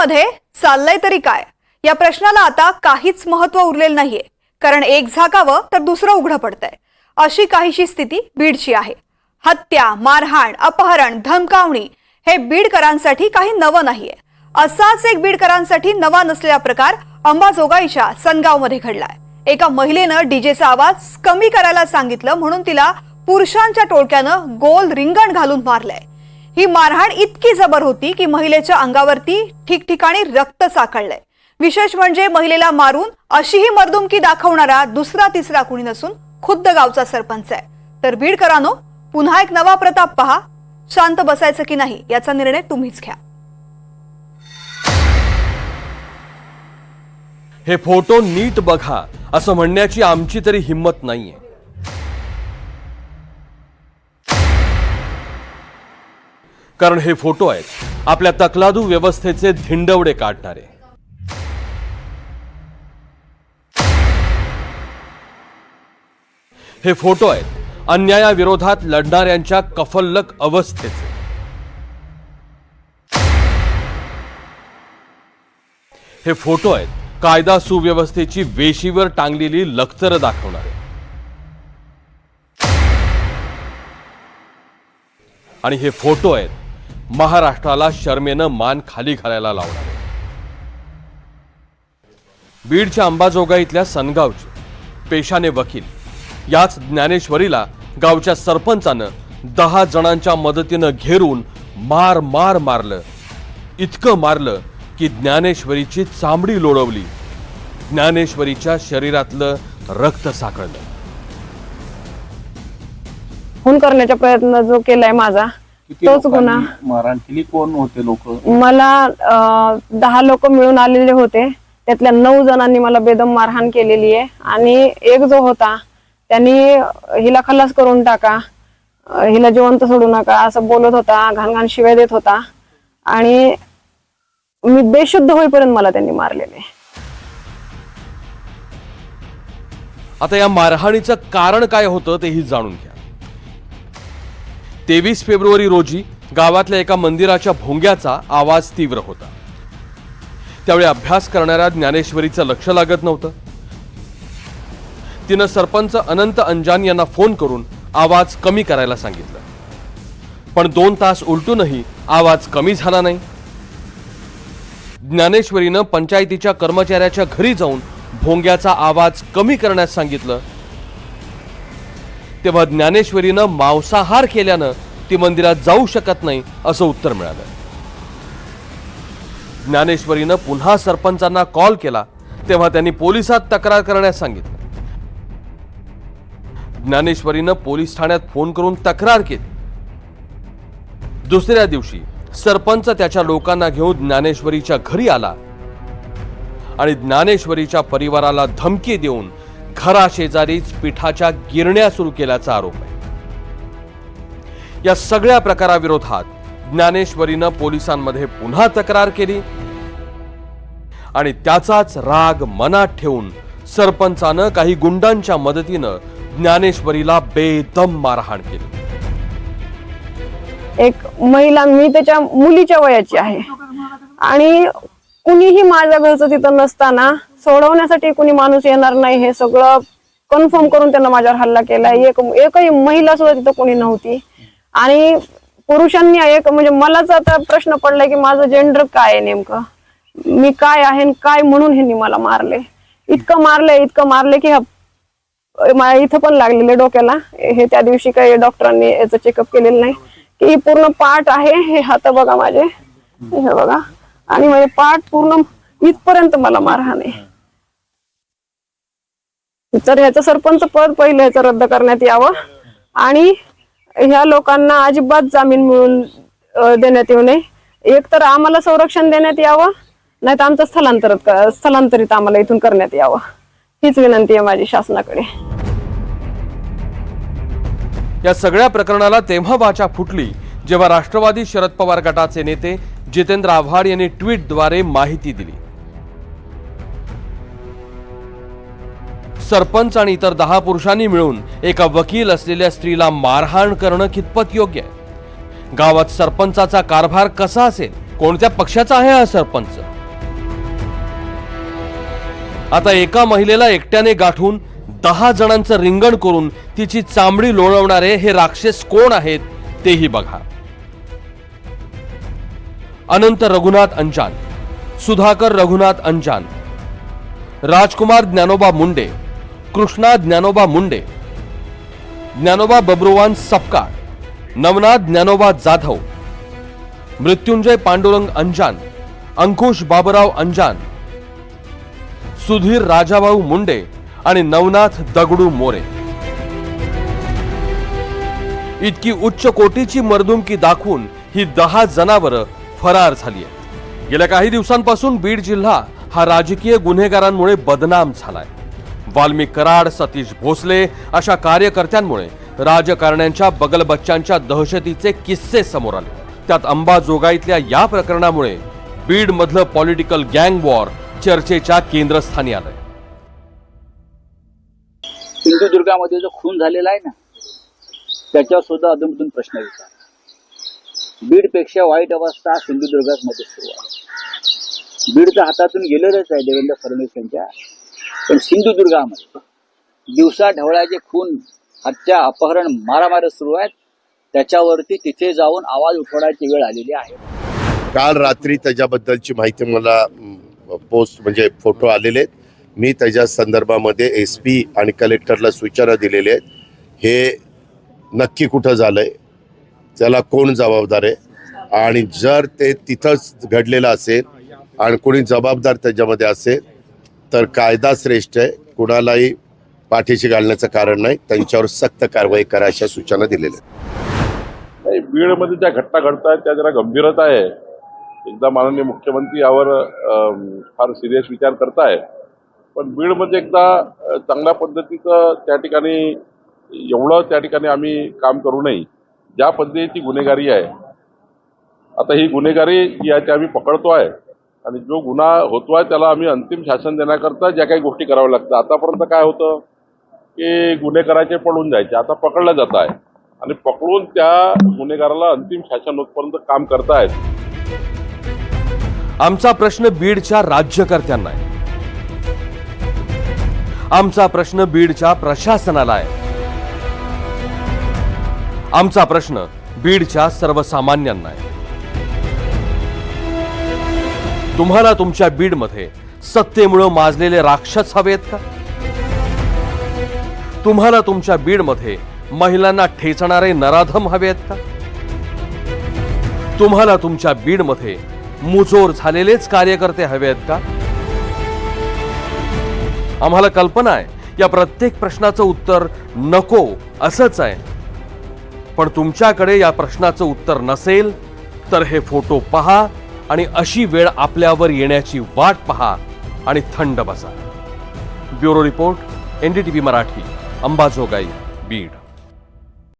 मध्ये चाललंय तरी काय या प्रश्नाला आता काहीच महत्त्व उरलेलं नाहीये, कारण एक झाकावं तर दुसरं उघडं पडतंय। अशी काहीशी स्थिती बीडची आहे। हत्या, मारहाण, अपहरण, धमकावणी हे बीडकरांसाठी काही नवं नाहीये। असाच एक बीडकरांसाठी नवा नसलेला प्रकार अंबाजोगाईच्या सनगावमध्ये घडलाय। एका महिलेनं डीजेचा आवाज कमी करायला सांगितलं म्हणून तिला पुरुषांच्या टोळक्यानं गोल रिंगण घालून मारलंय। ही मारहाण इतकी जबर होती की महिलेच्या अंगावरती ठिकठिकाणी रक्त साकळलंय। विशेष म्हणजे महिलेला मारून अशी ही मर्दुमकी दाखवणारा दुसरा तिसरा कुणी नसून खुद्द गावचा सरपंच आहे। तर बीडकरांनो, पुन्हा एक नवा प्रताप पहा। शांत बसायचं की नाही याचा निर्णय तुम्हीच घ्या। हे फोटो नीट बघा असं म्हणण्याची आमची तरी हिम्मत नाहीये। कारण हे फोटो आहेत आपल्या तकलादू व्यवस्थेचे धिंडवडे काढणारे। हे फोटो आहेत अन्यायाविरोधात लढणाऱ्यांच्या कफल्लक अवस्थेचे। हे फोटो आहेत कायदा सुव्यवस्थेची वेशीवर टांगलेली लखतर दाखवणारे। आणि हे फोटो आहेत महाराष्ट्राला शर्मेनं मान खाली घालायला लावणारे। बीडच्या अंबाजोगाईतल्या सनगावचे पेशाने वकील याच ज्ञानेश्वरीला गावच्या सरपंचानं 10 जणांच्या मदतीनं घेरून मारलं। इतकं मारलं की ज्ञानेश्वरीची चामडी लोळवली, ज्ञानेश्वरीच्या शरीरातलं रक्त साकळलं। खून करण्याचा प्रयत्न जो केलाय माझा तोच गुन्हा। मारहाण केली कोण होते लोक? मला 10 लोक मिळून आलेले होते, त्यातल्या 9 जणांनी मला बेदम मारहाण केलेली आहे। आणि एक जो होता त्यांनी हिला खलास करून टाका, हिला जिवंत सोडू नका असं बोलत होता, घाण शिवाय देत होता आणि मी बेशुद्ध होईपर्यंत मला त्यांनी मारलेले। आता या मारहाणीचं कारण काय होतं तेही जाणून घ्या। 23 फेब्रुवारी रोजी गावातल्या एका मंदिराच्या भोंग्याचा आवाज तीव्र होता। त्यावेळी अभ्यास करणाऱ्या ज्ञानेश्वरीचं लक्ष लागत नव्हतं। तिनं सरपंच अनंत अंजान यांना फोन करून आवाज कमी करायला सांगितलं, पण 2 तास उलटूनही आवाज कमी झाला नाही। ज्ञानेश्वरीनं पंचायतीच्या कर्मचाऱ्याच्या घरी जाऊन भोंग्याचा आवाज कमी करण्यास सांगितलं, तेव्हा ज्ञानेश्वरीनं मांसाहार केल्यानं ती मंदिरात जाऊ शकत नाही असं उत्तर मिळालं। ज्ञानेश्वरीनं पुन्हा सरपंचांना कॉल केला, तेव्हा त्यांनी पोलिसात तक्रार करण्यास सांगितलं। ज्ञानेश्वरीनं पोलीस ठाण्यात फोन करून तक्रार केली। दुसऱ्या दिवशी सरपंच त्याच्या लोकांना घेऊन ज्ञानेश्वरीच्या घरी आला आणि ज्ञानेश्वरीच्या परिवाराला धमकी देऊन घराशेजारीच पिठाच्या गिरण्या सुरू केल्याचा आरोप आहे। या सगळ्या प्रकाराविरोधात ज्ञानेश्वरीनं पोलिसांमध्ये पुन्हा तक्रार केली आणि त्याचाच राग मनात ठेवून सरपंचानं काही गुंडांच्या मदतीनं ज्ञानेश्वरीला बेदम मारहाण केली। एक महिला, मी त्याच्या मुलीच्या वयाची आहे आणि कुणीही माझ्या घरचं तिथं नसताना सोडवण्यासाठी कुणी माणूस येणार नाही हे सगळं कन्फर्म करून त्यांना माझ्यावर हल्ला केलाय। एकही महिला सुद्धा तिथं कोणी नव्हती आणि पुरुषांनी म्हणजे मलाच आता प्रश्न पडलाय की माझं जेंडर काय आहे, नेमकं मी काय आहे काय म्हणून ह्यांनी मला मारले। इतकं मारले की इथं पण लागलेले डोक्याला। हे त्या दिवशी काही डॉक्टरांनी याचं चेकअप केलेलं नाही की ही पूर्ण पाठ आहे। हे हात बघा माझे, हे बघा, आणि माझे पाठ पूर्ण इथपर्यंत मला मारहाण आहे। तर ह्याचं सरपंच पद पहिलं ह्याचं रद्द करण्यात यावं आणि ह्या लोकांना अजिबात जामीन मिळून देण्यात येऊ नये। एक तर आम्हाला संरक्षण देण्यात यावं, नाही तर आमचं स्थलांतरित आम्हाला इथून करण्यात यावं, हीच विनंती आहे माझी शासनाकडे। या सगळ्या प्रकरणाला तेव्हा वाचा फुटली जेव्हा राष्ट्रवादी शरद पवार गटाचे नेते जितेंद्र आव्हाड यांनी ट्विटद्वारे माहिती दिली। सरपंच आणि इतर 10 पुरुषांनी मिळून एका वकील असलेल्या स्त्रीला मारहाण करणं कितपत योग्य आहे? गावात सरपंचाचा कारभार कसा असेल कोणत्या पक्षाचा आहे हा सरपंच? आता एका महिलेला एकट्याने गाठून 10 जणांचं रिंगण करून तिची चामडी लोळवणारे हे राक्षस कोण आहेत तेही बघा. अनंत रघुनाथ अंजान, सुधाकर रघुनाथ अंजान, राजकुमार ज्ञानोबा मुंडे, कृष्णा ज्ञानोबा मुंडे, ज्ञानोबा बब्रुवान सपकाळ, नवनाथ ज्ञानोबा जाधव, मृत्युंजय पांडुरंग अंजान, अंकुश बाबुराव अंजान, सुधीर राजाभाऊ मुंडे आणि नवनाथ दगडू मोरे. इतकी उच्च कोटीची मर्दुमकी दाखवून ही 10 जनावरं फरार झाली आहेत. गेल्या काही दिवसांपासून बीड जिल्हा हा राजकीय गुन्हेगारांमुळे बदनाम झालाय. वाल्मिक कराड, सतीश भोसले अशा कार्यकर्त्यांमुळे राजकारण्यांच्या बगलबच्च्यांच्या दहशतीचे किस्से समोर आले. त्यात अंबाजोगाईतल्या या प्रकरणामुळे बीड मधलं पॉलिटिकल गँग वॉर चर्चेच्या केंद्रस्थानी आलंय. सिंधुदुर्गामध्ये जो खून झालेला आहे ना, त्याच्यावर सुद्धा अधूनमधून प्रश्न विचार. बीडपेक्षा वाईट अवस्था सिंधुदुर्गात मध्ये सुरू आहे. बीड तर हातातून गेलेलंच आहे देवेंद्र फडणवीस यांच्या, पण सिंधुदुर्गामध्ये दिवसा ढवळ्याचे खून, हत्या, अपहरण, मारामारी सुरू आहेत. त्याच्यावरती तिथे जाऊन आवाज उठवण्याची वेळ आलेली आहे. काल रात्री त्याच्याबद्दलची माहिती मला पोस्ट म्हणजे फोटो आलेले आहेत. मी त्याच्या संदर्भामध्ये SP आणि कलेक्टरला सूचना दिलेल्या आहेत. हे नक्की कुठं झालंय, त्याला कोण जबाबदार आहे, आणि जर ते तिथंच घडलेलं असेल आणि कोणी जबाबदार त्याच्यामध्ये असेल तर कायदा श्रेष्ठ आहे, कुणालाही पाठीशी घालण्याचं कारण नाही. त्यांच्यावर सक्त कारवाई करा अशा सूचना दिलेल्या आहेत. बीडमध्ये ज्या घटना घडत आहेत त्या जरा गंभीरच आहे. एकदा माननीय मुख्यमंत्री यावर फार सिरियस विचार करताय, पण बीडमध्ये एकदा चांगल्या पद्धतीचं त्या ठिकाणी आम्ही काम करू नये. ज्या पद्धतीची गुन्हेगारी आहे, आता ही गुन्हेगारी याची आम्ही पकडतो आहे आणि जो गुन्हा होतोय त्याला आम्ही अंतिम शासन देण्याकरता ज्या काही गोष्टी कराव्या लागतात. आतापर्यंत काय होतं की गुन्हेगाराचे पळून जायचे, आता पकडलं जात आहे आणि पकडून त्या गुन्हेगाराला अंतिम शासन होतपर्यंत काम करतायत. आमचा प्रश्न बीडच्या राज्यकर्त्यांना आहे. आमचा प्रश्न बीडच्या प्रशासनाला आहे. आमचा प्रश्न बीडच्या सर्वसामान्यांना आहे. तुम्हाला तुमच्या बीडमध्ये सत्तेमुळे माजलेले राक्षस हवेत का? तुम्हाला तुमच्या बीडमध्ये महिलांना ठेचणारे नराधम हवेत का? तुम्हाला तुमच्या बीडमध्ये मुजोर झालेलेच कार्यकर्ते हवेत का? आम्हाला कल्पना आहे या प्रत्येक प्रश्नाचं उत्तर नको असंच आहे, पण तुमच्याकडे या प्रश्नाचं उत्तर नसेल तर हे फोटो पहा आणि अशी वेळ आपल्यावर येण्याची वाट पहा आणि थंड बसा. Bureau report, NDTV Marathi, Ambajogai, Beed.